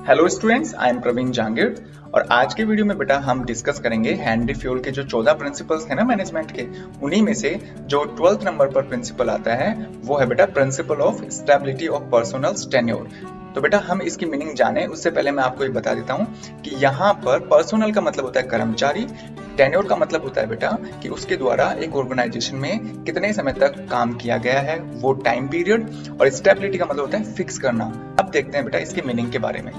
Hello students, I am Praveen Jahangir और आज के वीडियो में बेटा हम डिस्कस करेंगे हेनरी फ्यूल के जो 14 प्रिंसिपल्स है ना मैनेजमेंट के, उन्हीं में से जो 12th नंबर पर प्रिंसिपल आता है वो है बेटा principle of stability of personal tenure. तो बेटा हम इसकी मीनिंग जाने उससे पहले मैं आपको ये बता देता हूँ कि यहाँ पर पर्सनल का मतलब होता है कर्मचारी, टेन्योर का मतलब होता है बेटा कि उसके द्वारा एक ऑर्गेनाइजेशन में कितने समय तक काम किया गया है, वो टाइम पीरियड, और स्टेबिलिटी का मतलब होता है फिक्स करना। अब देखते हैं बेटा इसके मीनिंग के बारे में।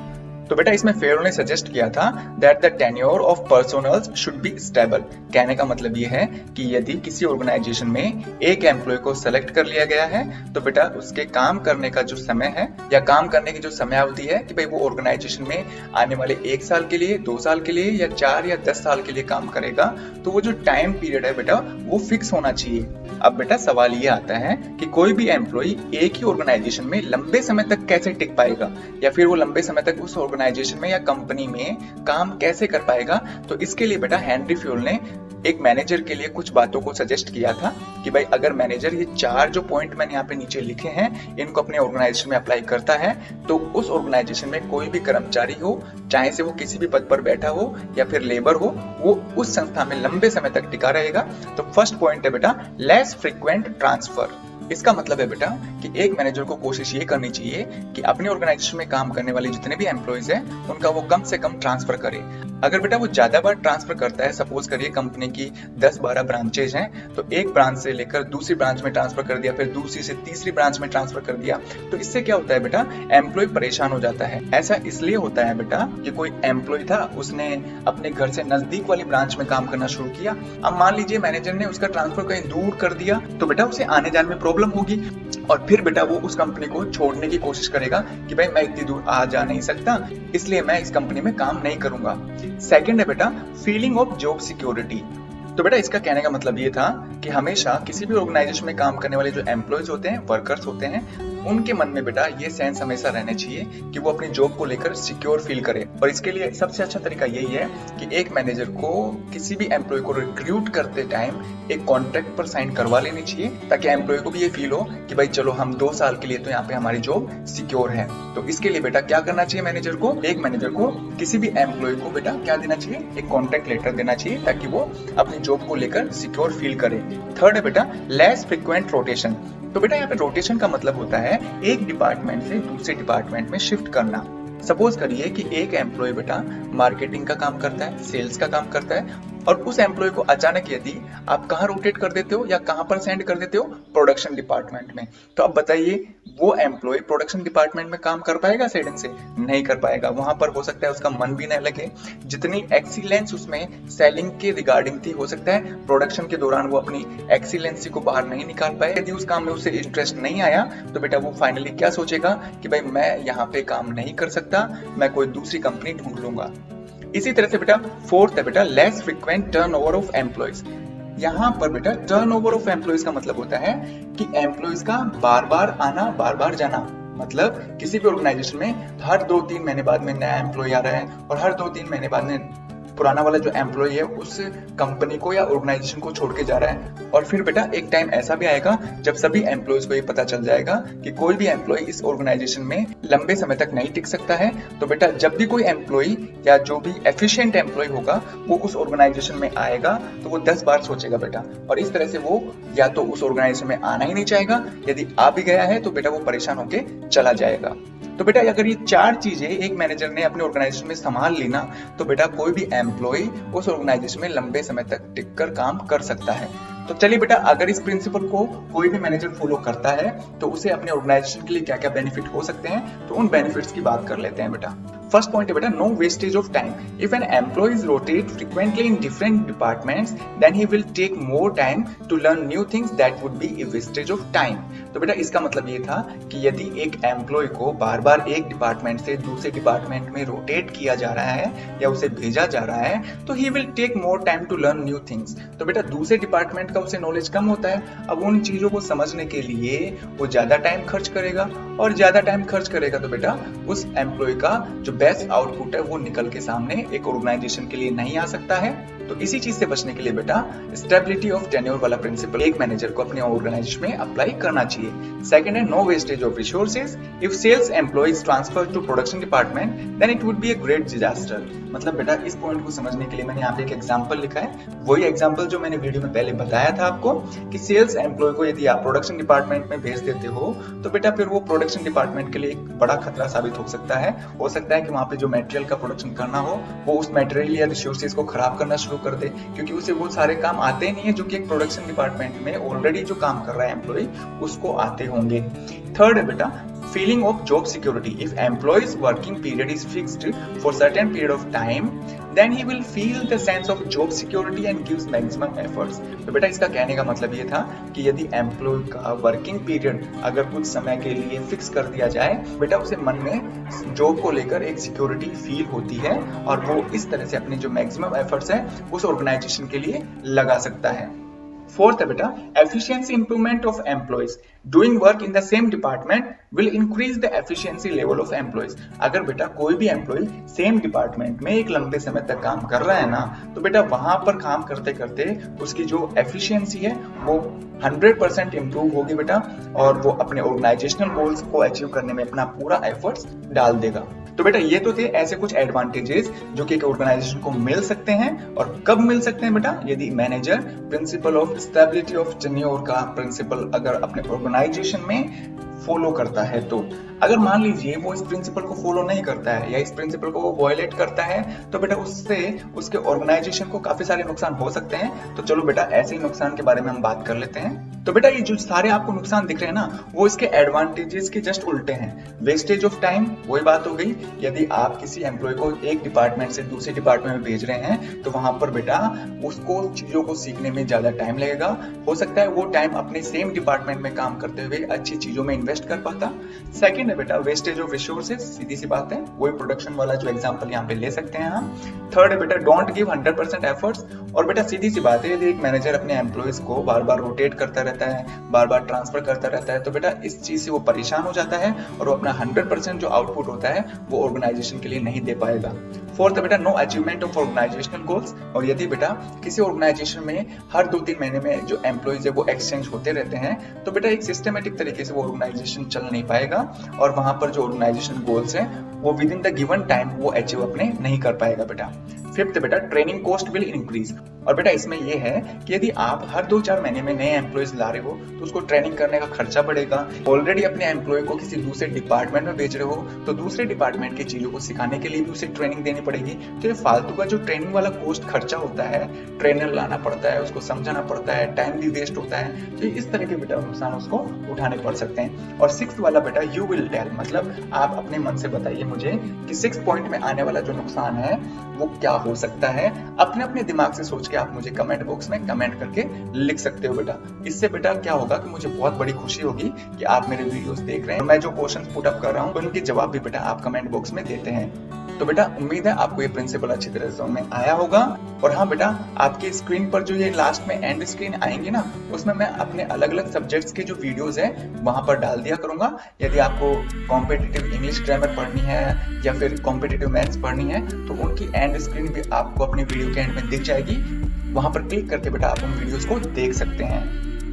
तो बेटा इसमें फेरो ने सजेस्ट किया था that the tenure of personnel should be stable. कहने का मतलब ये है कि यदि किसी ऑर्गेनाइजेशन में एक एम्प्लॉय को सेलेक्ट कर लिया गया है तो बेटा उसके काम करने का जो समय है या काम करने की जो समयावधि है कि भाई वो ऑर्गेनाइजेशन में आने वाले 1 साल के लिए, 2 साल के लिए या 4 या 10 साल के लिए काम करेगा, तो वो जो टाइम पीरियड है बेटा वो फिक्स होना चाहिए। अब बेटा सवाल ये आता है कि कोई भी एम्प्लॉय एक ही ऑर्गेनाइजेशन में लंबे समय तक कैसे टिक पाएगा या फिर वो लंबे समय तक उस ऑर्गेनाइजेशन में या कंपनी में काम कैसे कर पाएगा। तो इसके लिए बेटा हेनरी फ्यूल ने एक मैनेजर के लिए कुछ बातों को सजेस्ट किया था कि भाई अगर मैनेजर ये 4 जो पॉइंट मैंने यहाँ पे नीचे लिखे हैं इनको अपने ऑर्गेनाइजेशन में अप्लाई करता है तो उस ऑर्गेनाइजेशन में कोई भी कर्मचारी हो, चाहे से वो किसी भी पद पर बैठा हो या फिर लेबर हो, वो उस संस्था में लंबे समय तक टिका रहेगा। तो फर्स्ट पॉइंट है बेटा लेस फ्रीक्वेंट ट्रांसफर। इसका मतलब है बेटा कि एक मैनेजर को कोशिश ये करनी चाहिए कि अपने ऑर्गेनाइजेशन में काम करने वाले जितने भी एम्प्लॉइज हैं उनका वो कम से कम ट्रांसफर करे। अगर बेटा वो ज्यादा बार ट्रांसफर करता है, सपोज करिए कंपनी की 10-12 ब्रांचेज हैं, तो एक ब्रांच से लेकर दूसरी ब्रांच में ट्रांसफर कर दिया, फिर दूसरी से तीसरी ब्रांच में ट्रांसफर कर दिया, तो इससे क्या होता है बेटा एम्प्लॉय परेशान हो जाता है। ऐसा इसलिए होता है बेटा कि कोई एम्प्लॉय था, उसने अपने घर से नजदीक वाली ब्रांच में काम करना शुरू किया। अब मान लीजिए मैनेजर ने उसका ट्रांसफर कहीं दूर कर दिया तो बेटा उसे आने जाने में प्रॉब्लम होगी और फिर बेटा वो उस कंपनी को छोड़ने की कोशिश करेगा कि भाई मैं इतनी दूर आ जा नहीं सकता, इसलिए मैं इस कंपनी में काम नहीं करूंगा। सेकंड है बेटा फीलिंग ऑफ जॉब सिक्योरिटी। तो बेटा इसका कहने का मतलब ये था कि हमेशा किसी भी ऑर्गेनाइजेशन में काम करने वाले जो एम्प्लॉयज होते हैं, वर्कर्स होते हैं, उनके मन में बेटा ये सेंस हमेशा रहने चाहिए कि वो अपनी जॉब को लेकर सिक्योर फील करे। और इसके लिए सबसे अच्छा तरीका यही है कि एक मैनेजर को किसी भी एम्प्लॉय को रिक्रूट करते टाइम एक कॉन्ट्रैक्ट पर साइन करवा लेनी चाहिए ताकि एम्प्लॉय को भी ये फील हो कि भाई चलो हम 2 साल के लिए तो यहाँ पे हमारी जॉब सिक्योर है। तो इसके लिए बेटा क्या करना चाहिए मैनेजर को, एक मैनेजर को किसी भी एम्प्लॉय को बेटा क्या देना चाहिए, एक कॉन्ट्रैक्ट लेटर देना चाहिए ताकि वो अपनी जॉब को लेकर सिक्योर फील करे। थर्ड है बेटा लेस फ्रीक्वेंट रोटेशन। तो बेटा यहाँ पे रोटेशन का मतलब होता है एक डिपार्टमेंट से दूसरे डिपार्टमेंट में शिफ्ट करना। सपोज करिए कि एक एम्प्लॉय बेटा मार्केटिंग का काम करता है, सेल्स का काम करता है, और उस एम्प्लॉय को अचानक यदि आप कहाँ रोटेट कर देते हो या कहाँ पर सेंड कर देते हो, प्रोडक्शन डिपार्टमेंट में, तो अब बताइए वो एम्प्लॉय प्रोडक्शन डिपार्टमेंट में काम कर पाएगा सडन से? नहीं कर पाएगा। वहां पर हो सकता है उसका मन भी नहीं लगे, जितनी एक्सीलेंस उसमें सेलिंग के रिगार्डिंग थी, हो सकता है प्रोडक्शन के दौरान वो अपनी एक्सीलेंसी को बाहर नहीं निकाल पाए। यदि उस काम में उसे इंटरेस्ट नहीं आया तो बेटा वो फाइनली क्या सोचेगा कि भाई मैं यहाँ पे काम नहीं कर सकता, मैं कोई दूसरी कंपनी ढूंढ लूंगा। इसी तरह से बेटा फोर्थ है बेटा less frequent turnover of employees. यहाँ पर बेटा टर्नओवर ऑफ एम्प्लॉइज का मतलब होता है कि एम्प्लॉइज का बार बार आना, बार बार जाना। मतलब किसी भी ऑर्गेनाइजेशन में हर 2-3 महीने बाद में नया एम्प्लॉय आ रहा है और हर 2-3 महीने बाद में पुराना वाला जो एम्प्लॉय है उस कंपनी को या ऑर्गेनाइजेशन को छोड़ के जा रहा है। और फिर बेटा एक टाइम ऐसा भी आएगा जब सभी एम्प्लॉयज को ये पता चल जाएगा कि कोई भी एम्प्लॉय इस ऑर्गेनाइजेशन में लंबे समय तक नहीं टिक सकता है। तो बेटा जब भी कोई एम्प्लॉय या जो भी एफिशिएंट एम्प्लॉय होगा वो उस ऑर्गेनाइजेशन में आएगा तो वो 10 बार सोचेगा बेटा, और इस तरह से वो या तो उस ऑर्गेनाइजेशन में आना ही नहीं चाहेगा, यदि आ भी गया है तो बेटा वो परेशान होके चला जाएगा। तो बेटा अगर ये 4 चीजें एक मैनेजर ने अपने ऑर्गेनाइजेशन में संभाल ली ना तो बेटा कोई भी एम्प्लॉय उस ऑर्गेनाइजेशन में लंबे समय तक टिककर काम कर सकता है। तो चलिए बेटा अगर इस प्रिंसिपल को कोई भी मैनेजर फॉलो करता है तो उसे अपने ऑर्गेनाइजेशन के लिए क्या क्या बेनिफिट हो सकते हैं, तो उन बेनिफिट्स की बात कर लेते हैं बेटा। फर्स्ट पॉइंट है बेटा no wastage of time. If an employee is rotate frequently in different departments then he will take more time to learn new things that would be a wastage of time. तो बेटा इसका मतलब ये था कि यदि एक एम्प्लॉय को बार बार एक डिपार्टमेंट से दूसरे डिपार्टमेंट में रोटेट किया जा रहा है या उसे भेजा जा रहा है तो he will take more time to learn new things. तो बेटा दूसरे डिपार्टमेंट का उसे नॉलेज कम होता है, अब उन चीजों को समझने के लिए वो ज्यादा टाइम खर्च करेगा, और ज्यादा टाइम खर्च करेगा तो बेटा उस एम्प्लॉय का जो बेस्ट आउटपुट है वो निकल के सामने एक ऑर्गेनाइजेशन के लिए नहीं आ सकता है। तो इसी चीज से बचने के लिए बेटा स्टेबिलिटी ऑफ टेन्योर वाला प्रिंसिपल एक मैनेजर को अपने ऑर्गेनाइजेशन में अप्लाई करना चाहिए। सेकंड है no wastage of resources. If sales employees transfer to production department then it would be a great disaster. मतलब बेटा इस पॉइंट को समझने के लिए मैंने यहाँ पे एक एग्जांपल लिखा है, वही एग्जांपल जो मैंने वीडियो में पहले बताया था आपको कि सेल्स एम्प्लॉय को यदि आप प्रोडक्शन डिपार्टमेंट में भेज देते हो तो बेटा फिर वो प्रोडक्शन डिपार्टमेंट के लिए एक बड़ा खतरा साबित हो सकता है। हो सकता है कि वहां पे जो मटेरियल का प्रोडक्शन करना हो वो उस मटेरियल या रिसोर्सेज को खराब करना शुरू कर दे, क्योंकि उसे वो सारे काम आते ही नहीं है जो कि एक प्रोडक्शन डिपार्टमेंट में ऑलरेडी जो काम कर रहा है एम्प्लॉय उसको आते होंगे। थर्ड है बेटा feeling of job security. If employee's working period is fixed for certain period of time, then he will feel the sense of job security and gives maximum efforts. तो बेटा इसका कहने का मतलब ये था कि यदि एम्प्लॉय का वर्किंग पीरियड अगर कुछ समय के लिए फिक्स कर दिया जाए, बेटा उसे मन में जॉब को लेकर एक सिक्योरिटी फील होती है और वो इस तरह से अपने जो मैक्सिमम एफर्ट्स है उस ऑर्गेनाइजेशन के लिए लगा सकता है। फोर्थ है बेटा efficiency improvement of employees. Doing work in the same department will increase the efficiency level of employees. अगर बेटा कोई भी एम्प्लॉय सेम डिपार्टमेंट में एक लंबे समय तक काम कर रहा है ना, तो बेटा वहां पर काम करते करते उसकी जो एफिशिएंसी है वो 100% इंप्रूव होगी बेटा, और वो अपने ऑर्गेनाइजेशनल गोल्स को अचीव करने में अपना पूरा एफर्ट्स डाल देगा। तो बेटा ये तो थे ऐसे कुछ एडवांटेजेस जो कि एक ऑर्गेनाइजेशन को मिल सकते हैं। और कब मिल सकते हैं बेटा? यदि manager principle of stability of tenure का प्रिंसिपल अगर अपने ऑर्गेनाइजेशन में फॉलो करता है तो। अगर मान लीजिए वो इस प्रिंसिपल को फॉलो नहीं करता है या इस प्रिंसिपल को वो वायलेट करता है तो बेटा उससे उसके ऑर्गेनाइजेशन को काफी सारे नुकसान हो सकते हैं। तो चलो बेटा ऐसे ही नुकसान के बारे में हम बात कर लेते हैं। तो बेटा ये जो सारे आपको नुकसान दिख रहे हैं ना, वो इसके एडवांटेजेस के जस्ट उल्टे हैं। वेस्टेज ऑफ टाइम, वही बात हो गई, यदि आप किसी एम्प्लॉय को एक डिपार्टमेंट से दूसरे डिपार्टमेंट में भेज रहे हैं तो वहां पर बेटा उसको चीजों को सीखने में ज्यादा टाइम लगेगा। हो सकता है वो टाइम अपने सेम डिपार्टमेंट में काम करते हुए अच्छी चीजों में इन्वेस्ट कर पाता। सेकंड है बेटा वेस्टेज ऑफ रिसोर्सेज, सीधी सी बात है, वही प्रोडक्शन वाला जो एग्जांपल यहाँ पे ले सकते हैं हम। थर्ड है बेटा डोंट गिव 100% एफर्ट्स। और बेटा सीधी सी बात है, यदि एक मैनेजर अपने एम्प्लॉइज को बार बार रोटेट करता रहता है, बार बार ट्रांसफर करता रहता है, तो बेटा इस चीज से वो परेशान हो जाता है और वो अपना 100% जो आउटपुट होता है वो ऑर्गेनाइजेशन के लिए नहीं दे पाएगा। फोर्थ है बेटा no achievement of organisational goals. और यदि बेटा किसी ऑर्गेनाइजेशन में हर 2-3 महीने में जो एम्प्लॉइज है वो एक्सचेंज होते रहते हैं तो बेटा एक सिस्टमेटिक तरीके से वो ऑर्गेनाइजेशन चल नहीं पाएगा और वहां पर जो ऑर्गेनाइजेशन गोल्स है वो with in the given time वो अचीव अपने नहीं कर पाएगा बेटा। फिफ्थ बेटा ट्रेनिंग कॉस्ट विल इंक्रीज। और बेटा इसमें यह है कि यदि आप हर 2-4 महीने में नए एम्प्लॉइज ला रहे हो तो उसको ट्रेनिंग करने का खर्चा बढ़ेगा। ऑलरेडी अपने एम्प्लॉय को किसी दूसरे डिपार्टमेंट में भेज रहे हो तो दूसरे डिपार्टमेंट की चीजों को सिखाने के लिए भी उसे ट्रेनिंग देनी पड़ेगी। तो ये फालतू का जो ट्रेनिंग वाला कॉस्ट खर्चा होता है, ट्रेनर लाना पड़ता है, उसको समझाना पड़ता है, टाइम भी वेस्ट होता है, तो इस तरह के बेटा नुकसान उसको उठाने पड़ सकते हैं। और सिक्स्थ वाला बेटा यू विल टेल, मतलब आप अपने मन से बताइए मुझे कि 6th पॉइंट में आने वाला जो नुकसान है वो क्या हो सकता है। अपने अपने दिमाग से सोच के आप मुझे कमेंट बॉक्स में कमेंट करके लिख सकते हो बेटा। इससे बेटा क्या होगा कि मुझे बहुत बड़ी खुशी होगी कि आप मेरे वीडियोस देख रहे हैं। मैं जो क्वेश्चन पुट अप कर रहा हूँ उनके जवाब भी बेटा आप कमेंट बॉक्स में देते हैं। तो बेटा उम्मीद है आपको ये प्रिंसिपल अच्छी तरह से समझ में आया होगा। और हाँ बेटा आपकी स्क्रीन पर जो ये लास्ट में एंड स्क्रीन आएंगे ना, उसमें मैं अपने अलग अलग सब्जेक्ट्स के जो वीडियोस है वहां पर डाल दिया करूंगा। यदि आपको कॉम्पिटिटिव इंग्लिश ग्रामर पढ़नी है या फिर कॉम्पिटिटिव मैथ्स पढ़नी है तो उनकी एंड स्क्रीन भी आपको अपने वीडियो के एंड में दिख जाएगी। वहां पर क्लिक करके बेटा आप उन वीडियोस को देख सकते हैं।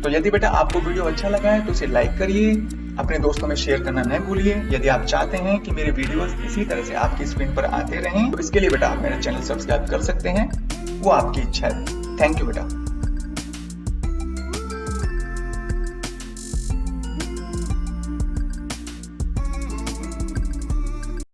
तो यदि बेटा आपको वीडियो अच्छा लगा है तो इसे लाइक करिए, अपने दोस्तों में शेयर करना न भूलिए। यदि आप चाहते हैं कि मेरे वीडियोस इसी तरह से आपकी स्क्रीन पर आते रहें तो इसके लिए बेटा आप मेरा चैनल सब्सक्राइब कर सकते हैं, वो आपकी इच्छा है। थैंक यू बेटा।